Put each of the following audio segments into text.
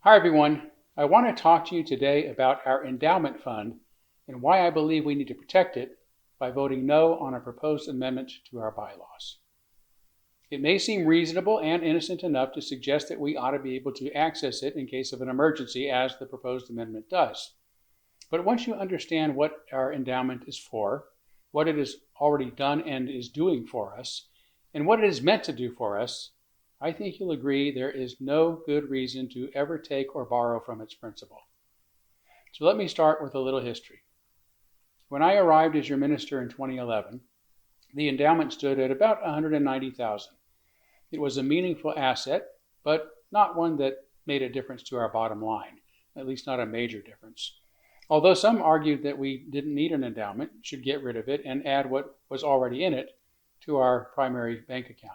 Hi everyone. I want to talk to you today about our endowment fund and why I believe we need to protect it by voting no on a proposed amendment to our bylaws. It may seem reasonable and innocent enough to suggest that we ought to be able to access it in case of an emergency, as the proposed amendment does. But once you understand what our endowment is for, what it has already done and is doing for us, and what it is meant to do for us, I think you'll agree there is no good reason to ever take or borrow from its principal. So let me start with a little history. When I arrived as your minister in 2011, the endowment stood at about $190,000. It was a meaningful asset, but not one that made a difference to our bottom line, at least not a major difference. Although some argued that we didn't need an endowment, should get rid of it and add what was already in it to our primary bank account.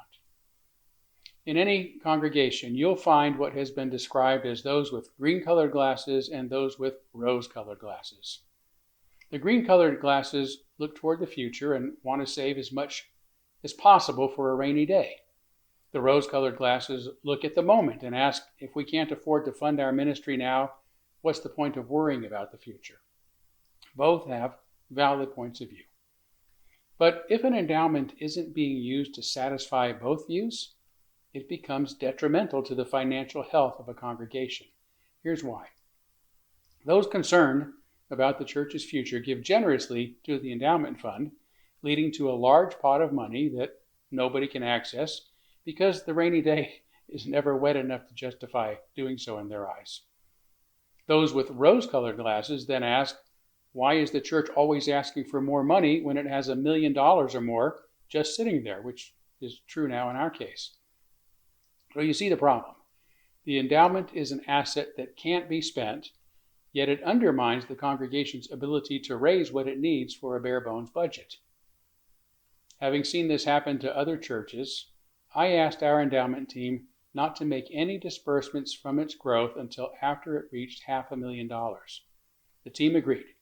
In any congregation, you'll find what has been described as those with green-colored glasses and those with rose-colored glasses. The green-colored glasses look toward the future and want to save as much as possible for a rainy day. The rose-colored glasses look at the moment and ask, if we can't afford to fund our ministry now, what's the point of worrying about the future? Both have valid points of view. But if an endowment isn't being used to satisfy both views, it becomes detrimental to the financial health of a congregation. Here's why. Those concerned about the church's future give generously to the endowment fund, leading to a large pot of money that nobody can access because the rainy day is never wet enough to justify doing so in their eyes. Those with rose-colored glasses then ask, why is the church always asking for more money when it has $1 million or more just sitting there, which is true now in our case? So you see the problem. The endowment is an asset that can't be spent, yet it undermines the congregation's ability to raise what it needs for a bare-bones budget. Having seen this happen to other churches, I asked our endowment team not to make any disbursements from its growth until after it reached $500,000. The team agreed,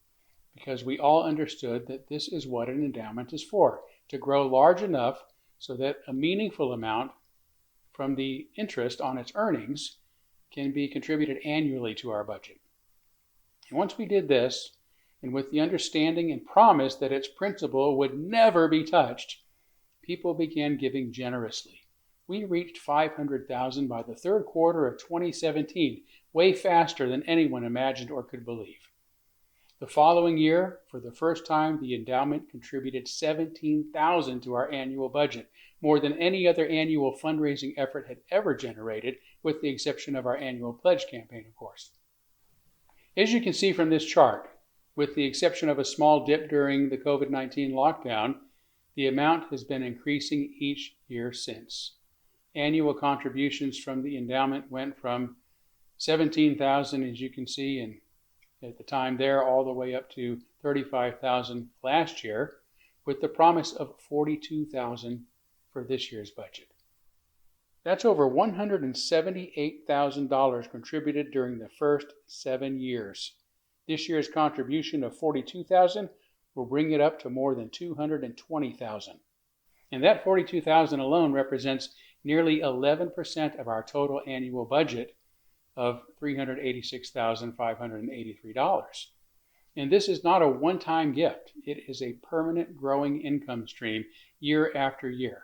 because we all understood that this is what an endowment is for, to grow large enough so that a meaningful amount from the interest on its earnings can be contributed annually to our budget. And once we did this, and with the understanding and promise that its principal would never be touched, people began giving generously. We reached $500,000 by the third quarter of 2017, way faster than anyone imagined or could believe. The following year, for the first time, the endowment contributed $17,000 to our annual budget, more than any other annual fundraising effort had ever generated, with the exception of our annual pledge campaign, of course. As you can see from this chart, with the exception of a small dip during the COVID-19 lockdown, the amount has been increasing each year since. Annual contributions from the endowment went from $17,000, as you can see, and at the time there, all the way up to $35,000 last year, with the promise of $42,000 for this year's budget. That's over $178,000 contributed during the first 7 years. This year's contribution of $42,000 will bring it up to more than $220,000. And that $42,000 alone represents nearly 11% of our total annual budget of $386,583. And this is not a one-time gift. It is a permanent growing income stream year after year.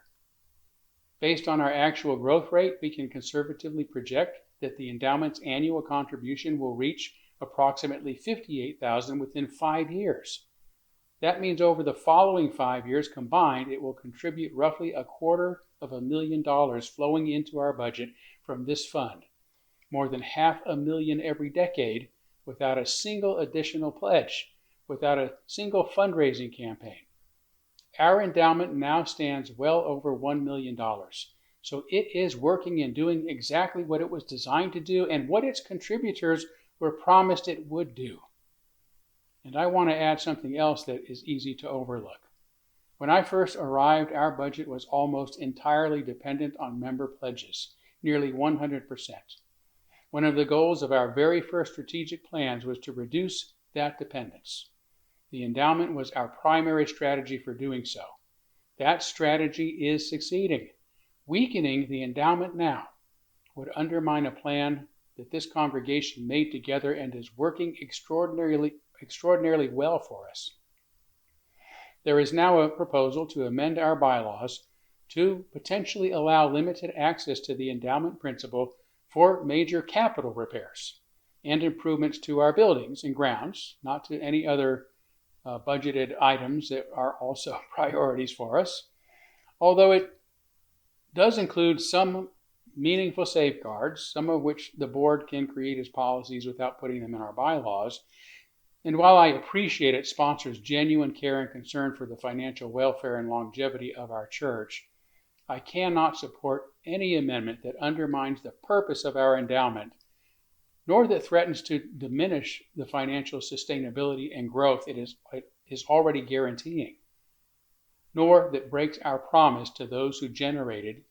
Based on our actual growth rate, we can conservatively project that the endowment's annual contribution will reach approximately $58,000 within 5 years. That means over the following 5 years combined, it will contribute roughly $250,000 flowing into our budget from this fund, more than $500,000 every decade, without a single additional pledge, without a single fundraising campaign. Our endowment now stands well over $1 million. So it is working and doing exactly what it was designed to do and what its contributors were promised it would do. And I want to add something else that is easy to overlook. When I first arrived, our budget was almost entirely dependent on member pledges, nearly 100%. One of the goals of our very first strategic plans was to reduce that dependence. The endowment was our primary strategy for doing so. That strategy is succeeding. Weakening the endowment now would undermine a plan that this congregation made together and is working extraordinarily well for us. There is now a proposal to amend our bylaws to potentially allow limited access to the endowment principal for major capital repairs and improvements to our buildings and grounds, not to any other budgeted items that are also priorities for us, although it does include some meaningful safeguards, some of which the board can create as policies without putting them in our bylaws. And while I appreciate it sponsors genuine care and concern for the financial welfare and longevity of our church, I cannot support any amendment that undermines the purpose of our endowment, nor that threatens to diminish the financial sustainability and growth it is already guaranteeing, nor that breaks our promise to those who donated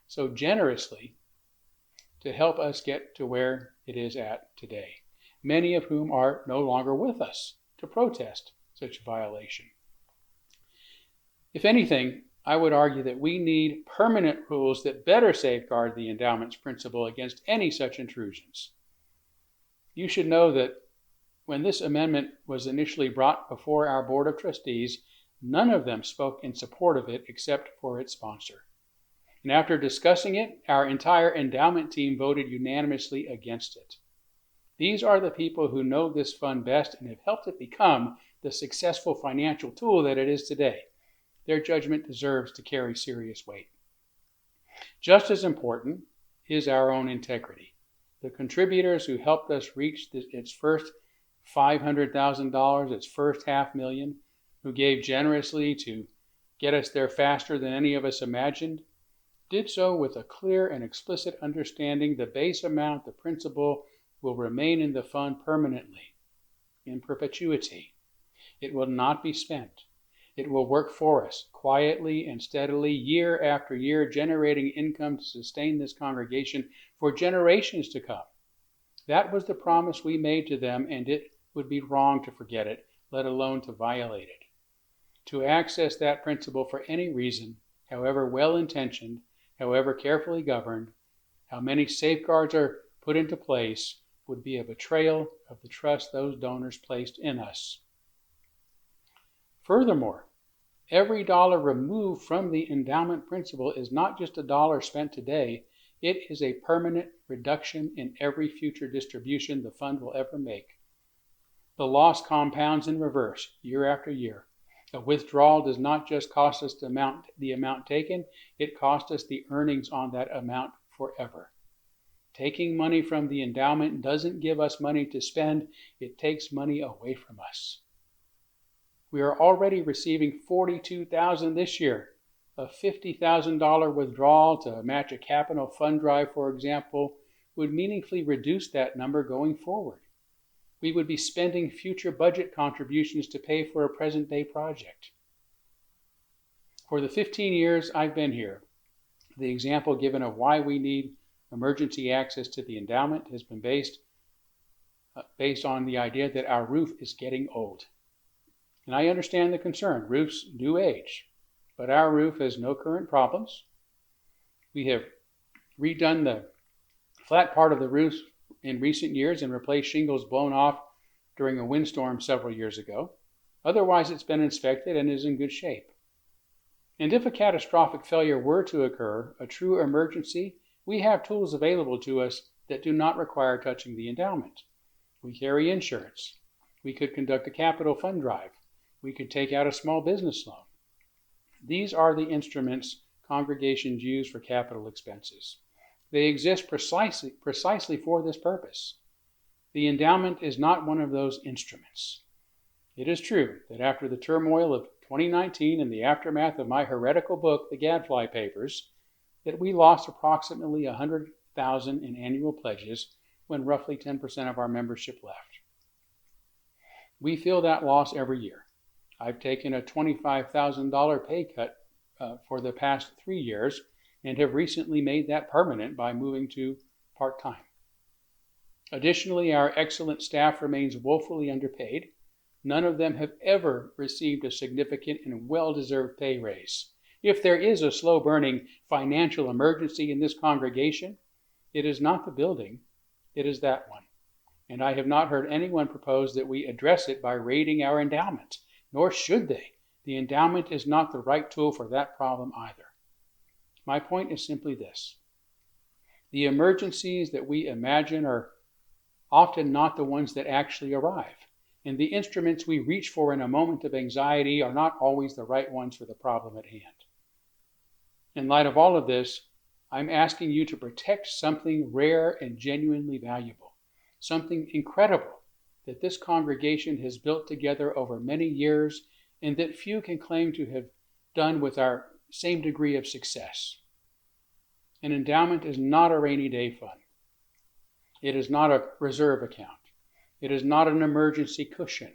so generously to help us get to where it is at today, many of whom are no longer with us to protest such a violation. If anything, I would argue that we need permanent rules that better safeguard the endowment's principle against any such intrusions. You should know that when this amendment was initially brought before our Board of Trustees, none of them spoke in support of it except for its sponsor. And after discussing it, our entire endowment team voted unanimously against it. These are the people who know this fund best and have helped it become the successful financial tool that it is today. Their judgment deserves to carry serious weight. Just as important is our own integrity. The contributors who helped us reach its first $500,000, its first $500,000, who gave generously to get us there faster than any of us imagined, did so with a clear and explicit understanding the base amount, the principal, will remain in the fund permanently, in perpetuity. It will not be spent. It will work for us, quietly and steadily, year after year, generating income to sustain this congregation for generations to come. That was the promise we made to them, and it would be wrong to forget it, let alone to violate it. To access that principle for any reason, however well-intentioned, however carefully governed, how many safeguards are put into place, would be a betrayal of the trust those donors placed in us. Furthermore, every dollar removed from the endowment principal is not just a dollar spent today, it is a permanent reduction in every future distribution the fund will ever make. The loss compounds in reverse, year after year. A withdrawal does not just cost us the amount taken, it costs us the earnings on that amount forever. Taking money from the endowment doesn't give us money to spend, it takes money away from us. We are already receiving $42,000 this year. A $50,000 withdrawal to match a capital fund drive, for example, would meaningfully reduce that number going forward. We would be spending future budget contributions to pay for a present-day project. For the 15 years I've been here, the example given of why we need emergency access to the endowment has been based on the idea that our roof is getting old. And I understand the concern. Roofs do age, but our roof has no current problems. We have redone the flat part of the roof in recent years and replaced shingles blown off during a windstorm several years ago. Otherwise, it's been inspected and is in good shape. And if a catastrophic failure were to occur, a true emergency, we have tools available to us that do not require touching the endowment. We carry insurance. We could conduct a capital fund drive. We could take out a small business loan. These are the instruments congregations use for capital expenses. They exist precisely for this purpose. The endowment is not one of those instruments. It is true that after the turmoil of 2019 and the aftermath of my heretical book, The Gadfly Papers, that we lost approximately $100,000 in annual pledges when roughly 10% of our membership left. We feel that loss every year. I've taken a $25,000 pay cut for the past 3 years and have recently made that permanent by moving to part-time. Additionally, our excellent staff remains woefully underpaid. None of them have ever received a significant and well-deserved pay raise. If there is a slow-burning financial emergency in this congregation, It is not the building, it is that one. And I have not heard anyone propose that we address it by raiding our endowment, nor should they. The endowment is not the right tool for that problem either. My point is simply this. The emergencies that we imagine are often not the ones that actually arrive, and the instruments we reach for in a moment of anxiety are not always the right ones for the problem at hand. In light of all of this, I'm asking you to protect something rare and genuinely valuable, something incredible that this congregation has built together over many years and that few can claim to have done with our same degree of success. An endowment is not a rainy day fund. It is not a reserve account. It is not an emergency cushion.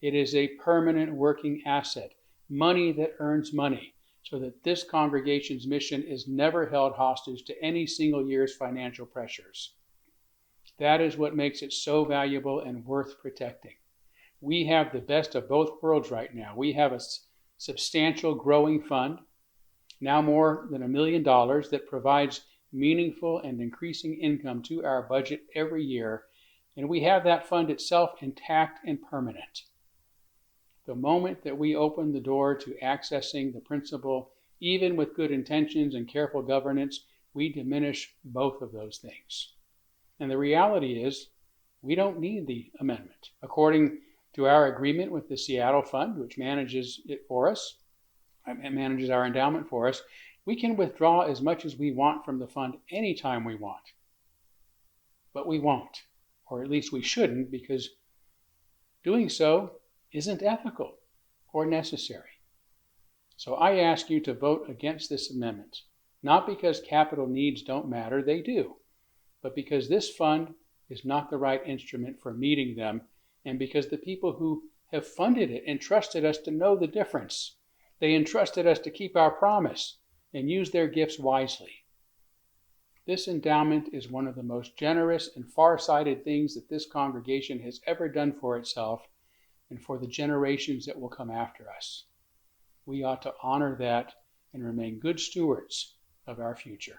It is a permanent working asset, money that earns money, so that this congregation's mission is never held hostage to any single year's financial pressures. That is what makes it so valuable and worth protecting. We have the best of both worlds right now. We have a substantial growing fund, now more than $1 million, that provides meaningful and increasing income to our budget every year, and we have that fund itself intact and permanent. The moment that we open the door to accessing the principal, even with good intentions and careful governance, we diminish both of those things. And the reality is, we don't need the amendment. According to our agreement with the Seattle Fund, which manages it for us, and manages our endowment for us, we can withdraw as much as we want from the fund anytime we want. But we won't, or at least we shouldn't, because doing so isn't ethical or necessary. So I ask you to vote against this amendment, not because capital needs don't matter, they do, but because this fund is not the right instrument for meeting them, and because the people who have funded it entrusted us to know the difference. They entrusted us to keep our promise and use their gifts wisely. This endowment is one of the most generous and far-sighted things that this congregation has ever done for itself and for the generations that will come after us. We ought to honor that and remain good stewards of our future.